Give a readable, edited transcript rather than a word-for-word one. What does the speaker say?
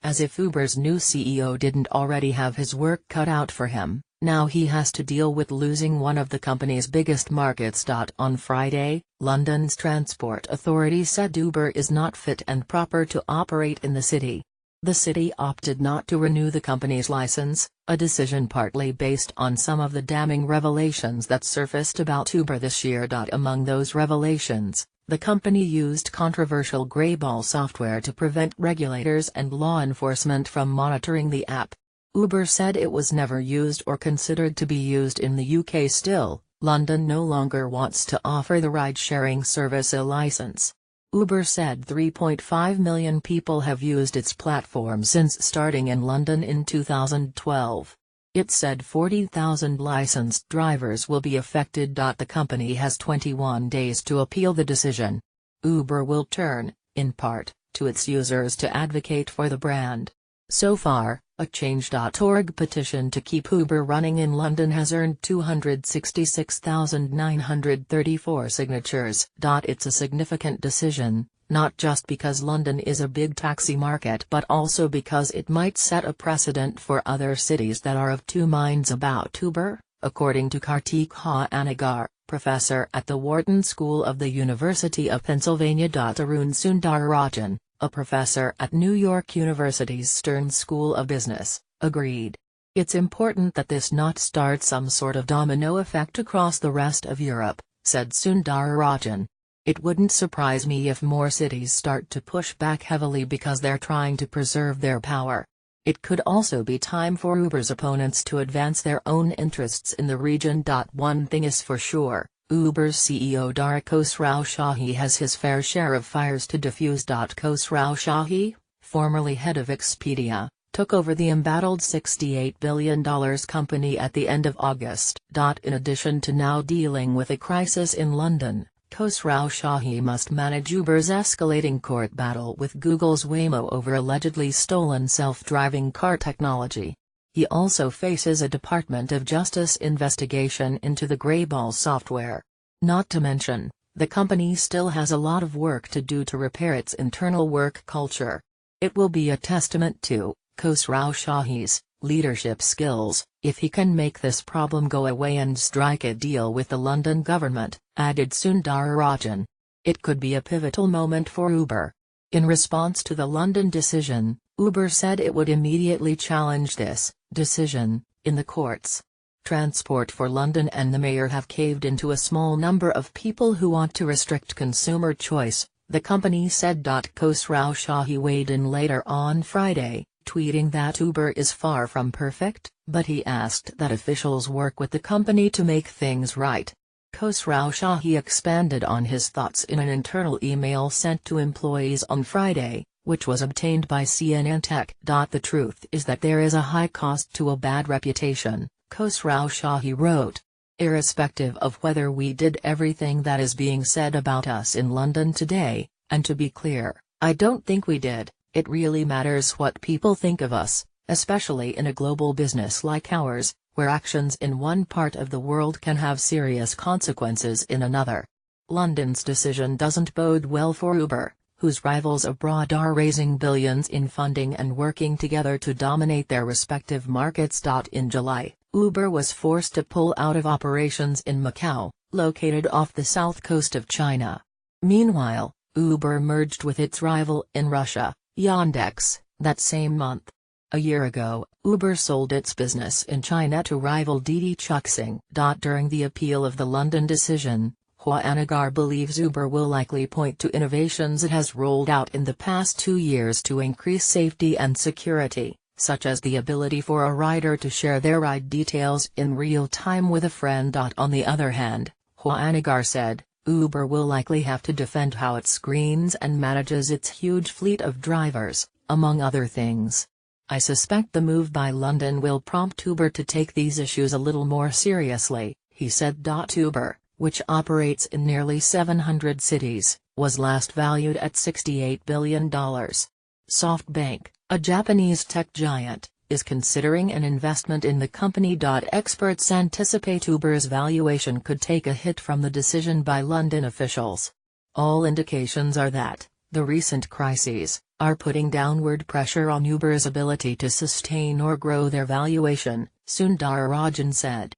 As if Uber's new CEO didn't already have his work cut out for him, now he has to deal with losing one of the company's biggest markets. On Friday, London's Transport Authority said Uber is not fit and proper to operate in the city. The city opted not to renew the company's license, a decision partly based on some of the damning revelations that surfaced about Uber this year. Among those revelations, the company used controversial greyball software to prevent regulators and law enforcement from monitoring the app. Uber said it was never used or considered to be used in the UK. Still, London no longer wants to offer the ride-sharing service a license. Uber said 3.5 million people have used its platform since starting in London in 2012. It said 40,000 licensed drivers will be affected. The company has 21 days to appeal the decision. Uber will turn, in part, to its users to advocate for the brand. So far, a Change.org petition to keep Uber running in London has earned 266,934 signatures. It's a significant decision, not just because London is a big taxi market but also because it might set a precedent for other cities that are of two minds about Uber, according to Kartik Hanagar, professor at the Wharton School of the University of Pennsylvania. Arun Sundararajan, a professor at New York University's Stern School of Business, agreed. It's important that this not start some sort of domino effect across the rest of Europe, said Sundararajan. It wouldn't surprise me if more cities start to push back heavily because they're trying to preserve their power. It could also be time for Uber's opponents to advance their own interests in the region. One thing is for sure. Uber's CEO Dara Khosrow Shahi has his fair share of fires to diffuse. Khosrow Shahi, formerly head of Expedia, took over the embattled $68 billion company at the end of August. In addition to now dealing with a crisis in London, Khosrow Shahi must manage Uber's escalating court battle with Google's Waymo over allegedly stolen self-driving car technology. He also faces a Department of Justice investigation into the greyball software. Not to mention, the company still has a lot of work to do to repair its internal work culture. It will be a testament to Khosrow Shahi's leadership skills if he can make this problem go away and strike a deal with the London government, added Sundararajan. It could be a pivotal moment for Uber. In response to the London decision, Uber said it would immediately challenge this decision in the courts. Transport for London and the mayor have caved into a small number of people who want to restrict consumer choice, the company said. Khosrow Shahi weighed in later on Friday, tweeting that Uber is far from perfect, but he asked that officials work with the company to make things right. Khosrow Shahi expanded on his thoughts in an internal email sent to employees on Friday, which was obtained by CNN Tech. The truth is that there is a high cost to a bad reputation, Khosrow Shahi wrote. Irrespective of whether we did everything that is being said about us in London today, and to be clear, I don't think we did, it really matters what people think of us, especially in a global business like ours, where actions in one part of the world can have serious consequences in another. London's decision doesn't bode well for Uber, whose rivals abroad are raising billions in funding and working together to dominate their respective markets. In July, Uber was forced to pull out of operations in Macau, located off the south coast of China. Meanwhile, Uber merged with its rival in Russia, Yandex, that same month. A year ago, Uber sold its business in China to rival Didi Chuxing. During the appeal of the London decision, Hanagar believes Uber will likely point to innovations it has rolled out in the past 2 years to increase safety and security, such as the ability for a rider to share their ride details in real time with a friend. On the other hand, Hanagar said, Uber will likely have to defend how it screens and manages its huge fleet of drivers, among other things. I suspect the move by London will prompt Uber to take these issues a little more seriously, he said. Uber, which operates in nearly 700 cities, was last valued at $68 billion. SoftBank, a Japanese tech giant, is considering an investment in the company. Experts anticipate Uber's valuation could take a hit from the decision by London officials. All indications are that the recent crises, are putting downward pressure on Uber's ability to sustain or grow their valuation, Sundar Rajan said.